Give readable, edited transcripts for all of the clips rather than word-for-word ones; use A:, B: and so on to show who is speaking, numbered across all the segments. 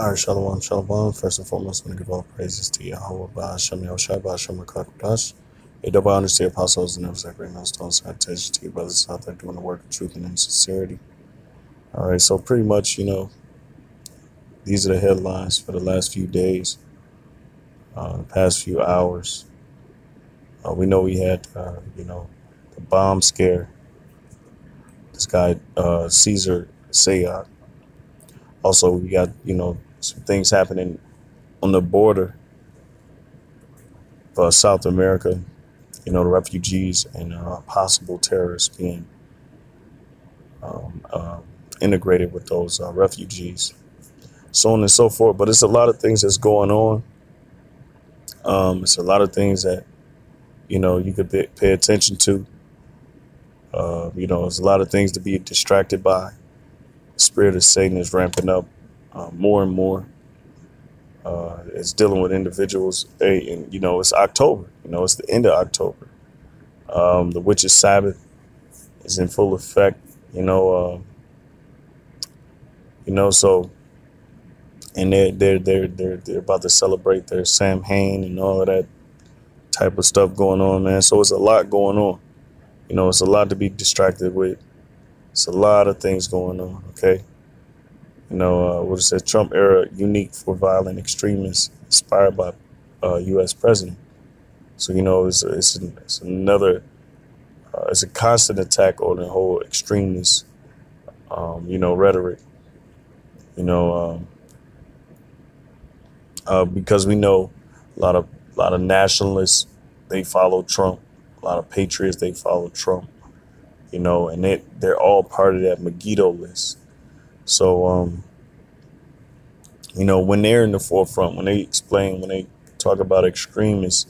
A: All right, Shalom, Shalom. First and foremost, I want to give all praises to Yahweh, Ba'ashem, Yahushua, Ba'ashem, Rakakadash. A double honors to the apostles and those that great milestones. Citation to you brothers out there doing the work of truth and in sincerity. All right, so pretty much, these are the headlines for the last few days, the past few hours. We know we had, the bomb scare. This guy, Caesar Sayat. Also, we got, some things happening on the border of South America, the refugees and possible terrorists being integrated with those refugees, so on and so forth. But it's a lot of things that's going on. It's a lot of things that, you could pay attention to. There's a lot of things to be distracted by. The spirit of Satan is ramping up more and more. It's dealing with individuals. And it's October. It's the end of October. The witches' Sabbath is in full effect. So, and they're about to celebrate their Samhain and all of that type of stuff going on, man. So it's a lot going on. It's a lot to be distracted with. It's a lot of things going on. Okay. What it says, Trump era unique for violent extremists inspired by U.S. president. So, it's another, it's a constant attack on the whole extremist, rhetoric, because we know a lot of nationalists, they follow Trump. A lot of patriots, they follow Trump, and they're all part of that Megiddo list. So, when they're in the forefront, when they talk about extremists,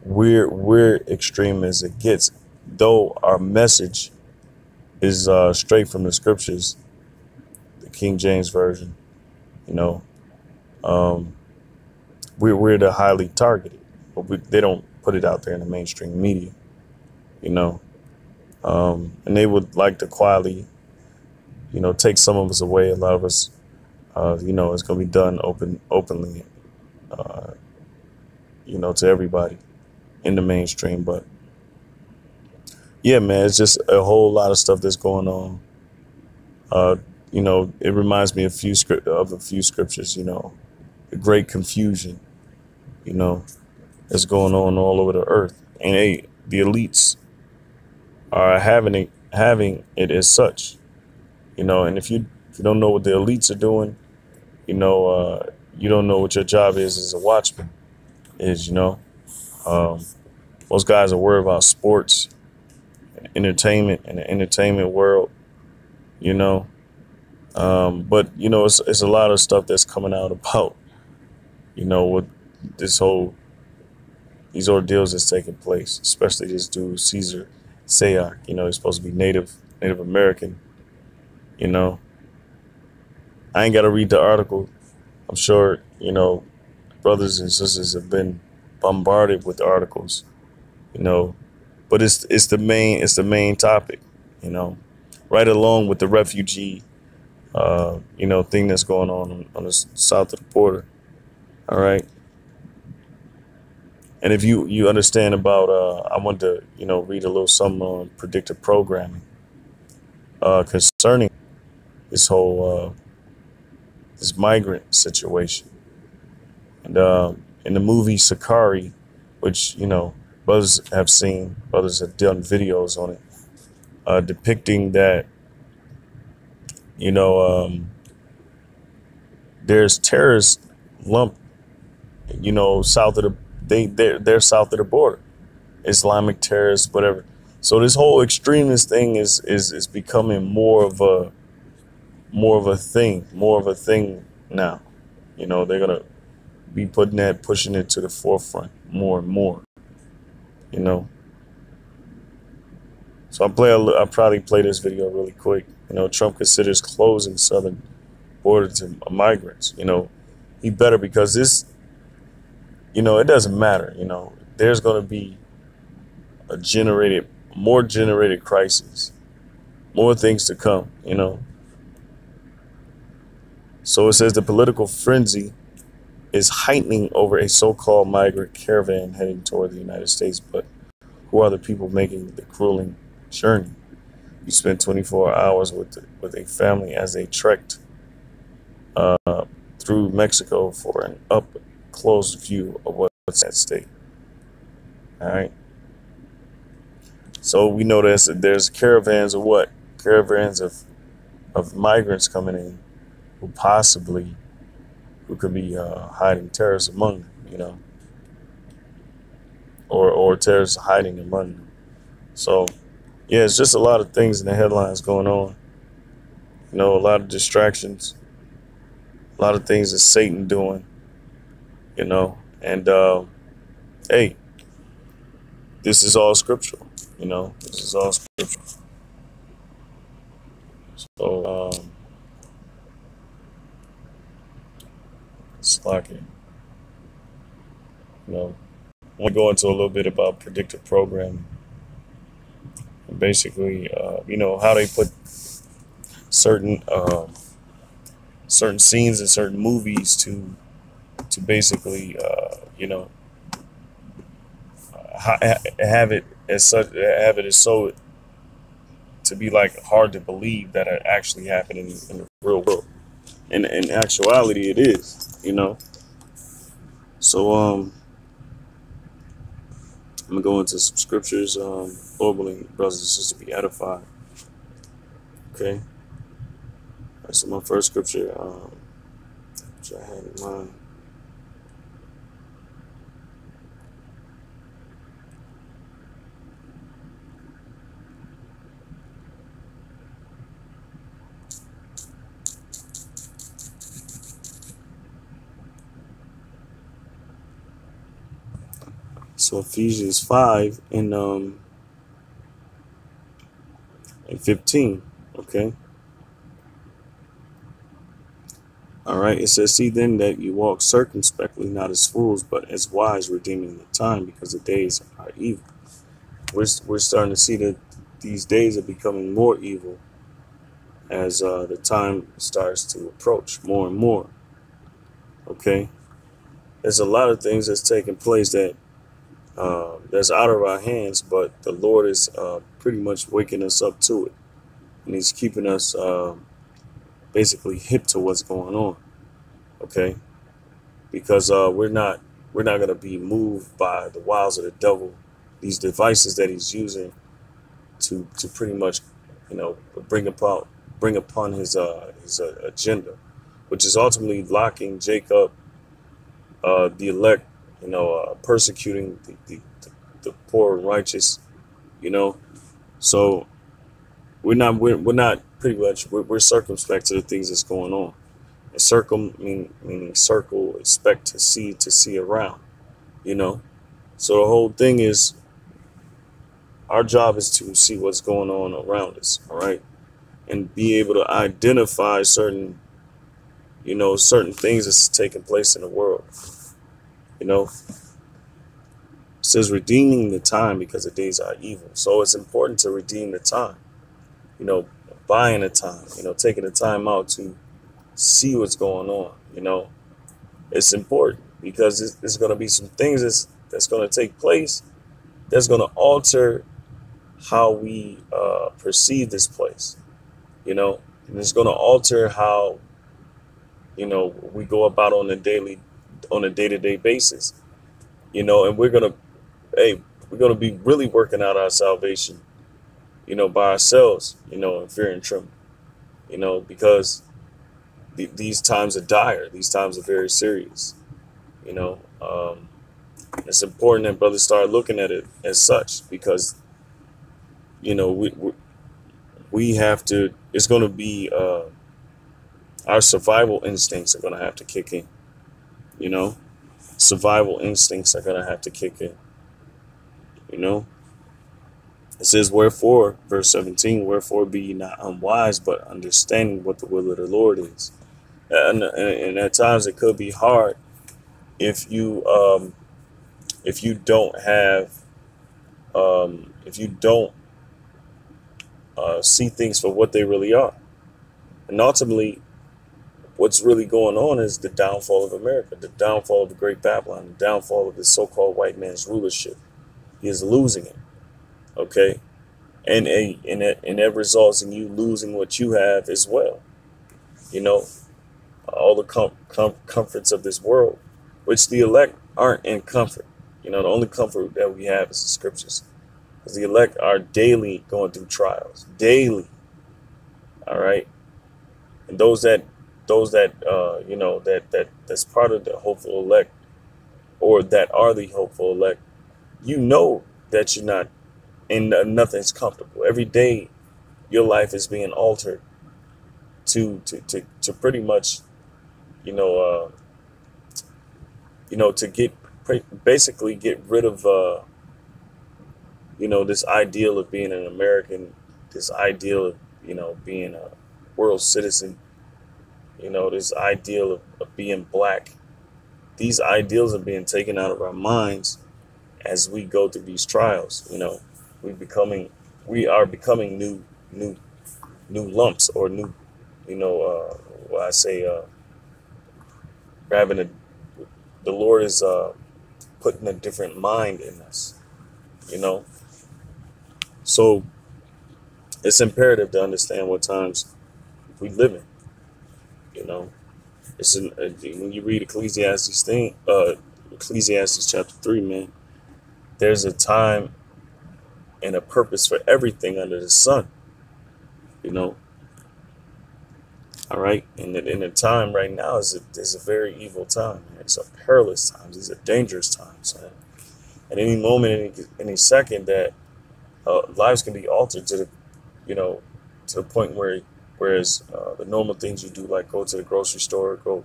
A: we're extreme as it gets, though our message is straight from the scriptures, the King James Version. We're the highly targeted, but they don't put it out there in the mainstream media, and they would like to quietly, take some of us away. A lot of us, it's going to be done openly, to everybody in the mainstream. But yeah, man, it's just a whole lot of stuff that's going on. It reminds me of a few scriptures, the great confusion, that's going on all over the earth. And the elites are having it as such, and if you don't know what the elites are doing, you don't know what your job is as a watchman most guys are worried about sports and entertainment and the entertainment world, but it's a lot of stuff that's coming out about, with these ordeals that's taking place, especially this dude, Caesar Sayat. He's supposed to be Native American. I ain't got to read the article. I'm sure, brothers and sisters have been bombarded with articles, but it's the main topic, right along with the refugee, thing that's going on the south of the border. All right. And if you understand about, I want to, read a little something on predictive programming, concerning this whole, this migrant situation. And in the movie Sakari, which, brothers have done videos on it, depicting that, there's terrorists lumped, south of they're south of the border, Islamic terrorists, whatever. So this whole extremist thing is becoming more of a thing now. They're gonna be pushing it to the forefront more and more. So I'll probably play this video really quick. Trump considers closing southern border to migrants. He better, because this, it doesn't matter. There's going to be more generated crises, more things to come. So it says the political frenzy is heightening over a so-called migrant caravan heading toward the United States. But who are the people making the grueling journey? You spent 24 hours with a family as they trekked through Mexico for an up-close view of what's at stake. All right. So we know there's caravans of what? Caravans of migrants coming in who could be hiding terrorists among them, or terrorists hiding among them. So yeah, it's just a lot of things in the headlines going on. A lot of distractions, a lot of things that Satan doing, and hey, this is all scriptural, this is all scriptural. So it's like it, I want to go into a little bit about predictive programming. And basically, how they put certain certain scenes in certain movies to basically, have it as so to be like hard to believe that it actually happened in the real world. And in actuality, it is, So I'm gonna go into some scriptures. Lord willing, brothers and sisters, be edified. Okay. All right, so my first scripture, which I had in mind. So Ephesians 5 and 15. Okay. All right. It says, see then that you walk circumspectly, not as fools, but as wise, redeeming the time, because the days are evil. We're starting to see that these days are becoming more evil as the time starts to approach more and more. Okay. There's a lot of things that's taking place that's out of our hands, but the Lord is pretty much waking us up to it, and He's keeping us basically hip to what's going on. Okay, because we're not going to be moved by the wiles of the devil, these devices that he's using to pretty much bring upon his agenda, which is ultimately locking Jacob, the elect, persecuting the poor and righteous, so we're not pretty much, we're circumspect to the things that's going on. And meaning circle, expect to see around, so the whole thing is, our job is to see what's going on around us, all right, and be able to identify certain things that's taking place in the world. It says redeeming the time because the days are evil. So it's important to redeem the time, buying the time, taking the time out to see what's going on. It's important because there's going to be some things that's going to take place that's going to alter how we perceive this place, and it's going to alter how we go about on a day-to-day basis, and we're going to be really working out our salvation, by ourselves, in fear and trembling, because these times are dire. These times are very serious. It's important that brothers start looking at it as such, because we have to. It's going to be our survival instincts are going to have to kick in. Survival instincts are going to have to kick in. It says, wherefore, verse 17, wherefore be ye not unwise, but understanding what the will of the Lord is. And at times it could be hard if you don't have if you don't see things for what they really are. And ultimately, what's really going on is the downfall of America, the downfall of the Great Babylon, the downfall of the so-called white man's rulership. He is losing it, okay? And that results in you losing what you have as well. You know, all the comforts of this world, which the elect aren't in comfort. You know, the only comfort that we have is the scriptures, because the elect are daily going through trials, daily. All right, and that's part of the hopeful elect, or that are the hopeful elect. You know that you're not, and nothing's comfortable. Every day, your life is being altered to pretty much, you know, to basically get rid of, this ideal of being an American, this ideal of, being a world citizen, this ideal of being black. These ideals are being taken out of our minds as we go through these trials. We are becoming new lumps, or new, what I say, the Lord is putting a different mind in us, So it's imperative to understand what times we live in. When you read Ecclesiastes chapter 3, man, there's a time and a purpose for everything under the sun. All right, and the time right now is a very evil time. Man. It's a perilous time. These are dangerous times. Man. At any moment, any second, that lives can be altered to the point whereas the normal things you do, like go to the grocery store, go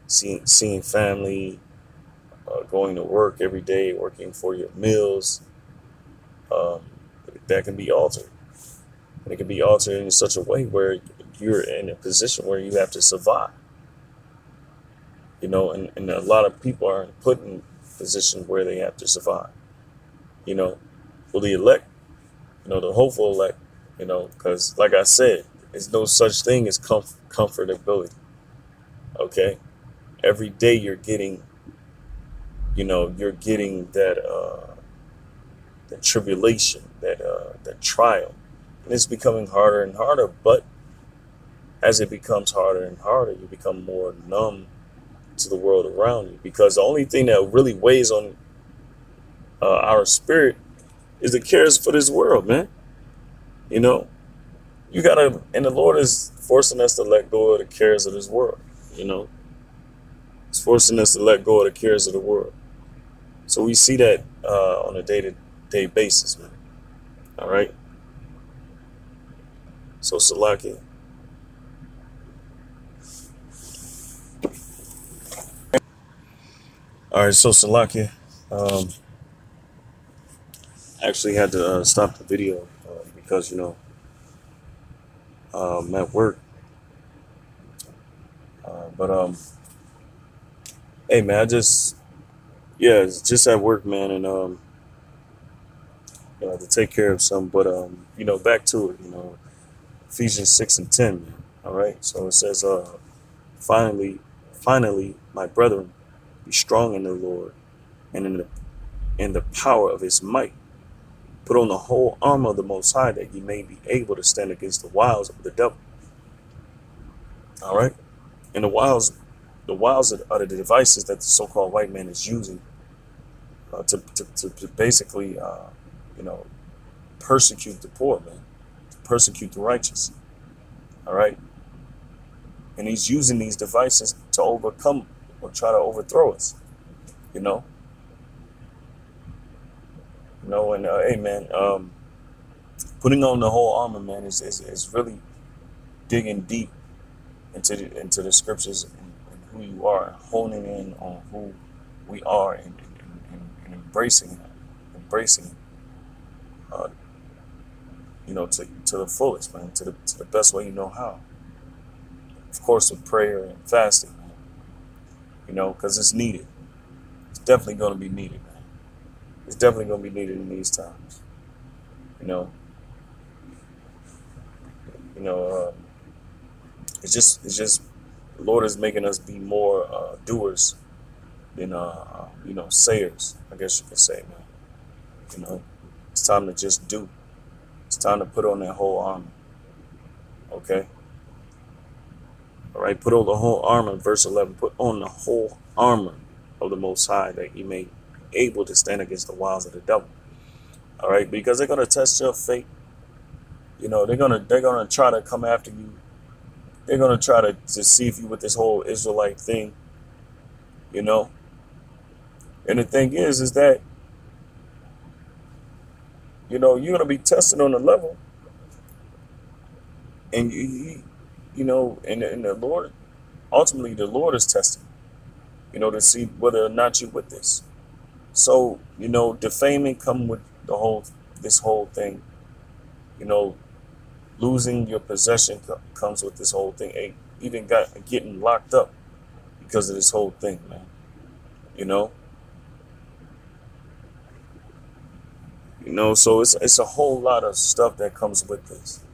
A: seeing family, going to work every day, working for your meals, that can be altered. And it can be altered in such a way where you're in a position where you have to survive. And a lot of people are put in positions where they have to survive. Well, the elect, the hopeful elect, because like I said, there's no such thing as comfortability. Okay, every day you're getting that that tribulation, that trial, and it's becoming harder and harder. But as it becomes harder and harder, you become more numb to the world around you, because the only thing that really weighs on our spirit is the cares for this world, man. You gotta, and the Lord is forcing us to let go of the cares of this world. It's forcing us to let go of the cares of the world. So we see that on a day-to-day basis, man. All right. So Salaki. All right. So Salaki. Actually had to stop the video because I'm at work. But hey man, it's just at work, man, and to take care of some. But back to it. Ephesians 6:10, man. All right. So it says, finally, my brethren, be strong in the Lord and in the power of His might. Put on the whole armor of the Most High, that ye may be able to stand against the wiles of the devil. All right. And the wiles are the devices that the so-called white man is using to basically, persecute the poor, man, to persecute the righteous. All right. And he's using these devices to overcome or try to overthrow us, And hey, man, putting on the whole armor, man, is really digging deep into the scriptures and who you are, honing in on who we are, and embracing it, to the fullest, man, to the best way you know how. Of course, with prayer and fasting, man, because it's needed. It's definitely going to be needed, man. It's definitely going to be needed in these times. It's just The Lord is making us be more doers than sayers, I guess you could say, man. You know, it's time to just do. It's time to put on that whole armor. Okay. All right. Put on the whole armor. Verse 11. Put on the whole armor of the Most High, that you may be able to stand against the wiles of the devil. All right. Because they're gonna test your faith. You know, they're gonna try to come after you. They're gonna try to deceive you with this whole Israelite thing. You know. And the thing is that, you know, you're gonna be tested on a level, and and the Lord, ultimately, the Lord is testing, you know, to see whether or not you with this. So, you know, defaming come with this whole thing. You know, losing your possession comes with this whole thing. Even getting locked up because of this whole thing, man. You know. You know, so it's a whole lot of stuff that comes with this.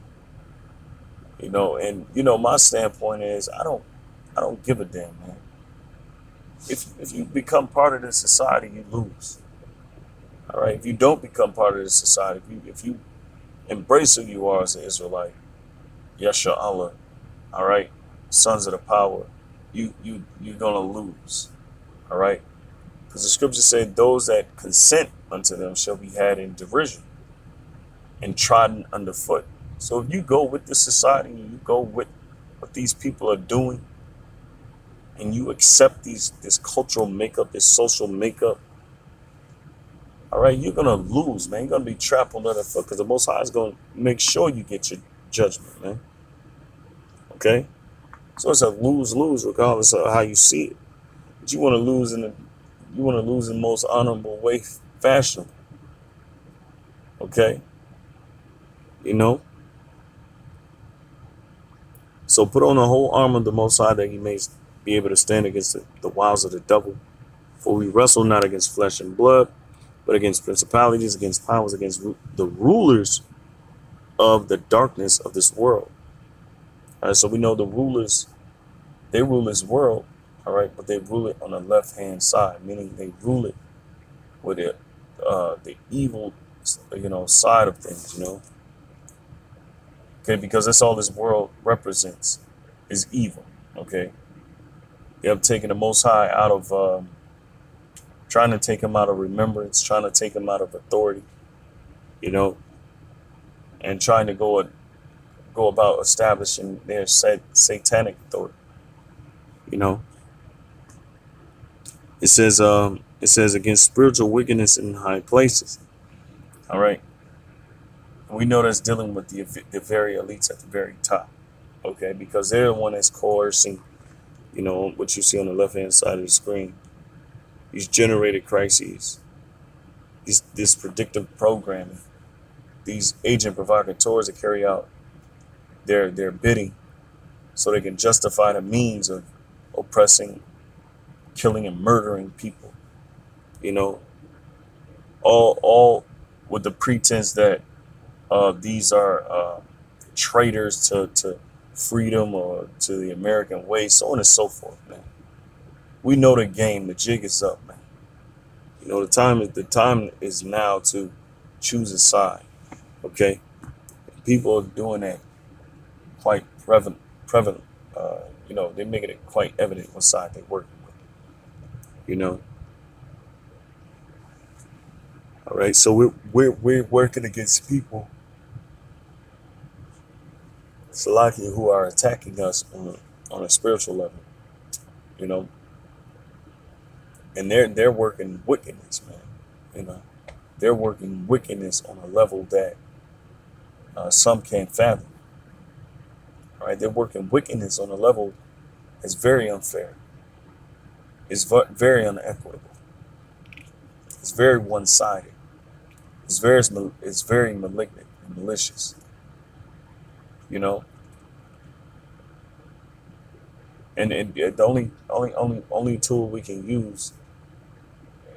A: You know, and you know, my standpoint is I don't give a damn, man. If you become part of this society, you lose. All right. If you don't become part of this society, if you embrace who you are as an Israelite, Yeshua Allah, all right, sons of the power, you're gonna lose. All right. Because the scripture said, those that consent unto them shall be had in derision and trodden underfoot. So if you go with the society, and you go with what these people are doing, and you accept this cultural makeup, this social makeup, all right, you're gonna lose, man. You're gonna be trampled underfoot, because the Most High is gonna make sure you get your judgment, man. Okay, so it's a lose-lose, regardless of how you see it. But you want to lose in the most honorable way, fashionable. Okay, you know. So put on the whole armor of the Most High, that you may be able to stand against the wiles of the devil. For we wrestle not against flesh and blood, but against principalities, against powers, against the rulers of the darkness of this world. All right, so we know the rulers, they rule this world, all right, but they rule it on the left-hand side, meaning they rule it with the evil, side of things, you know. Okay, because that's all this world represents, is evil. Okay, they have taken the Most High out of, trying to take him out of remembrance, trying to take him out of authority, you know, and trying to go about establishing their satanic authority. You know, it says against spiritual wickedness in high places. All right. We know that's dealing with the very elites at the very top. Okay, because they're the one that's coercing, you know, what you see on the left-hand side of the screen. These generated crises, this predictive programming, these agent provocateurs that carry out their bidding so they can justify the means of oppressing, killing, and murdering people. You know, all with the pretense that these are traitors to freedom or to the American way, so on and so forth, man. We know the game. The jig is up, man. You know, the time is now to choose a side. Okay, people are doing that quite prevalent. You know, they're making it quite evident what side they're working with. You know. All right, so we're working against people, Salaki, who are attacking us on a spiritual level. You know. And they're working wickedness, man. You know, they're working wickedness on a level that some can't fathom. All right, they're working wickedness on a level that's very unfair. It's very unequitable. It's very one-sided. It's very malignant and malicious. You know, and the only tool we can use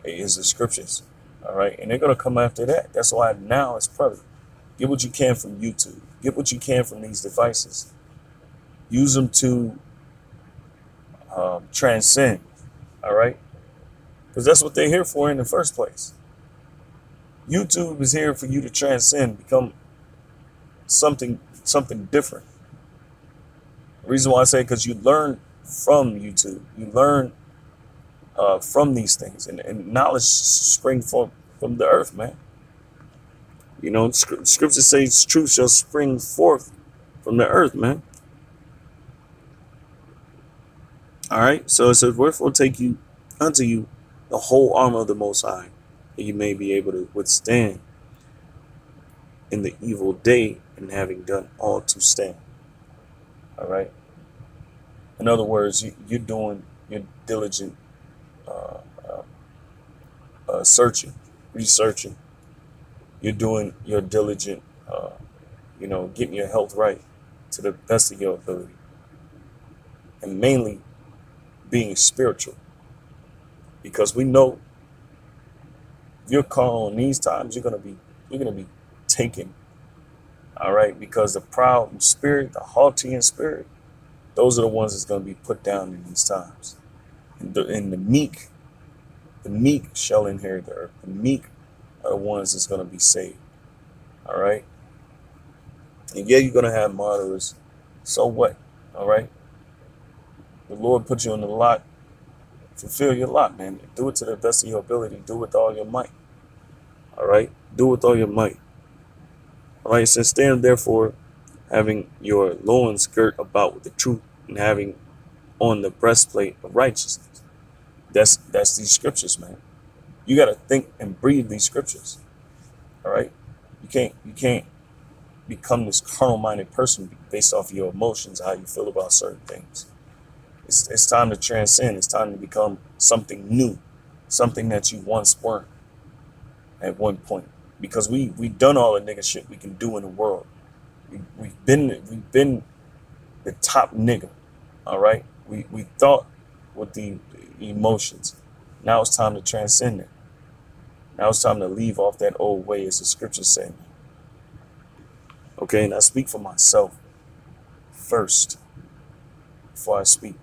A: is the scriptures. All right, and they're gonna come after that. That's why now it's prevalent. Get what you can from YouTube. Get what you can from these devices. Use them to transcend. All right, because that's what they're here for in the first place. YouTube is here for you to transcend, become something different. The reason why I say, because you learn from YouTube, you learn from these things, and knowledge springs from the earth, man. You know, scripture says truth shall spring forth from the earth, man. All right, so it says, wherefore take you unto you the whole armor of the Most High, that you may be able to withstand in the evil day, and having done all to stand. All right. In other words, you're doing your diligent searching, researching. You're doing your diligent, getting your health right to the best of your ability, and mainly being spiritual, because we know if you're carnal in these times, you're gonna be taken. All right, because the proud in spirit, the haughty in spirit, those are the ones that's gonna be put down in these times. And the meek shall inherit the earth. The meek are the ones that's gonna be saved. All right, and yeah, you're gonna have martyrs. So what? All right, the Lord put you on the lot. Fulfill your lot, man. Do it to the best of your ability. Do it with all your might. All right, do it with all your might. All right, so stand therefore, having your loins girt about with the truth, and having on the breastplate of righteousness. That's these scriptures, man. You got to think and breathe these scriptures. All right, you can't become this carnal-minded person based off your emotions, how you feel about certain things. It's time to transcend. It's time to become something new, something that you once weren't at one point. Because we've done all the nigga shit we can do in the world. We've been the top nigga. All right. We thought with the emotions. Now it's time to transcend it. Now it's time to leave off that old way, as the scriptures say. Okay, and I speak for myself first before I speak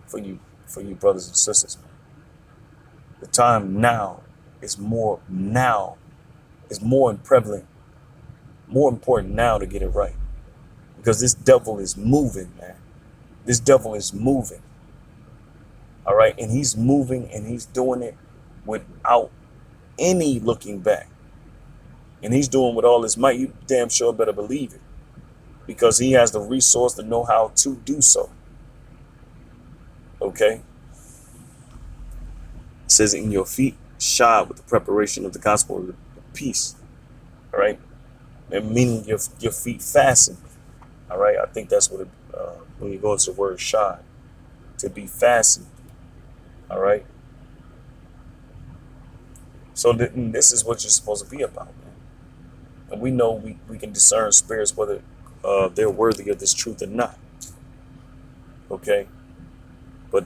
A: for you brothers and sisters. The time now is more prevalent, more important now to get it right. Because this devil is moving, man. This devil is moving. All right, and he's moving, and he's doing it without any looking back. And he's doing with all his might. You damn sure better believe it, because he has the resource, the know-how to do so. Okay. It says, in your feet shod with the preparation of the gospel of peace. All right. And meaning your feet fastened. All right. I think that's what when you go into the word shod, to be fastened. All right. So this is what you're supposed to be about, man. And we know we can discern spirits, whether they're worthy of this truth or not. Okay. But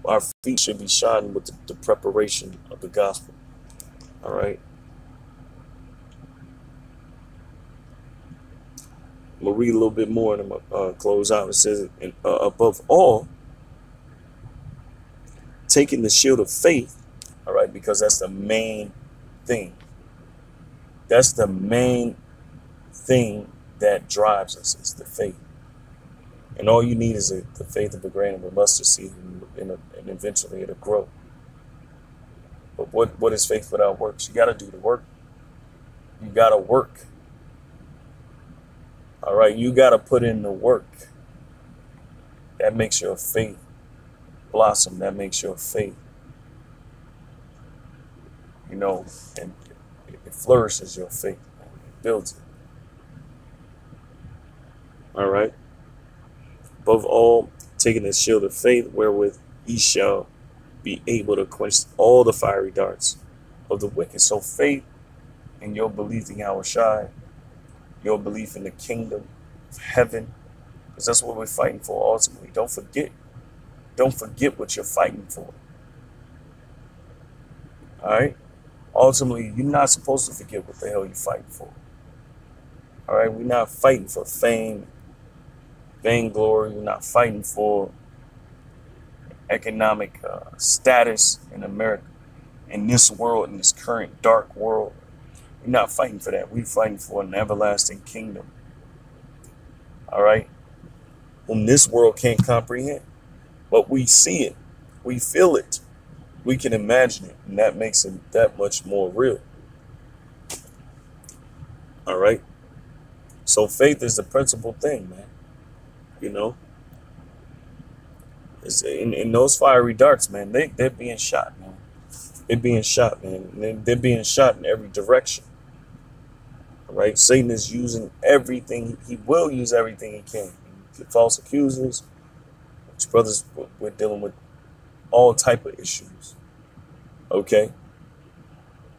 A: our feet should be shod with the preparation of the gospel. All right. I'm going to read a little bit more and I'm going to close out. It says, above all, taking the shield of faith. All right. Because that's the main thing. That's the main thing that drives us. It's the faith. And all you need is the faith of a grain of a mustard seed, and eventually it'll grow. But what is faith without works? You got to do the work. You got to work. All right, you got to put in the work. That makes your faith blossom. That makes your faith, and it flourishes your faith. It builds it. All right. Above all, taking the shield of faith, wherewith ye shall be able to quench all the fiery darts of the wicked. So faith in your belief in Yahweh Shai, your belief in the kingdom of heaven, because that's what we're fighting for ultimately. Don't forget what you're fighting for. All right? Ultimately, you're not supposed to forget what the hell you're fighting for. All right? We're not fighting for fame, vainglory. We're not fighting for economic status in America, in this world, in this current dark world. We're not fighting for that. We're fighting for an everlasting kingdom. All right? Whom this world can't comprehend. But we see it. We feel it. We can imagine it. And that makes it that much more real. All right? So faith is the principal thing, man. You know? It's in those fiery darts, man, they're being shot, man. They're being shot, man. They're being shot in every direction. All right? Satan is using everything. He will use everything he can. False accusers. His brothers, we're dealing with all type of issues. Okay?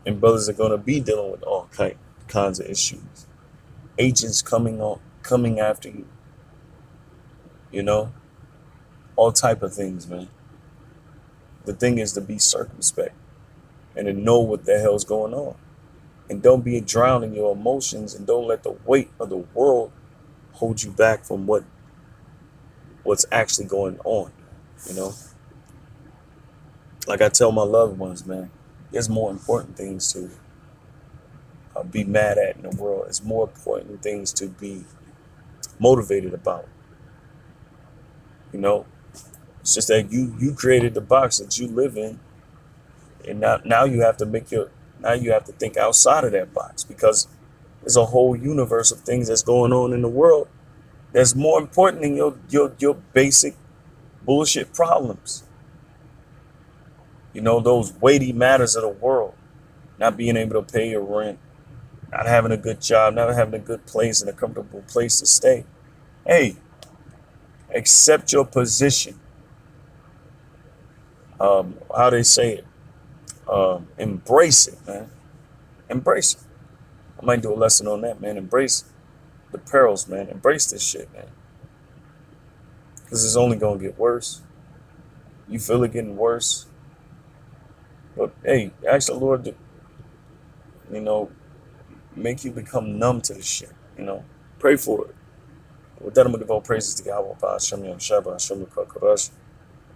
A: And brothers are going to be dealing with all kinds of issues. Agents coming after you. You know? All type of things, man. The thing is to be circumspect and to know what the hell's going on. And don't be drowned in your emotions, and don't let the weight of the world hold you back from what's actually going on, you know? Like I tell my loved ones, man, there's more important things to be mad at in the world. It's more important things to be motivated about. You know, it's just that you created the box that you live in, and now you have to think outside of that box, because there's a whole universe of things that's going on in the world that's more important than your basic bullshit problems. You know, those weighty matters of the world. Not being able to pay your rent, not having a good job, not having a good place and a comfortable place to stay. Hey, accept your position. How they say it? Embrace it, man. Embrace it. I might do a lesson on that, man. Embrace the perils, man. Embrace this shit, man. Because it's only going to get worse. You feel it getting worse. But, hey, ask the Lord to, you know, make you become numb to this shit, you know. Pray for it. With that, I'm going to give all praises to Yahweh, Hashem, Shabbat, Hashem, Karash.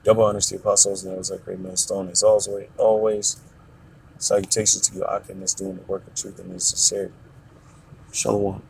A: Double honors to the apostles, and that was that great millstone. As always, salutations to you, Akim, that's doing the work of truth and sincerity. Shalom.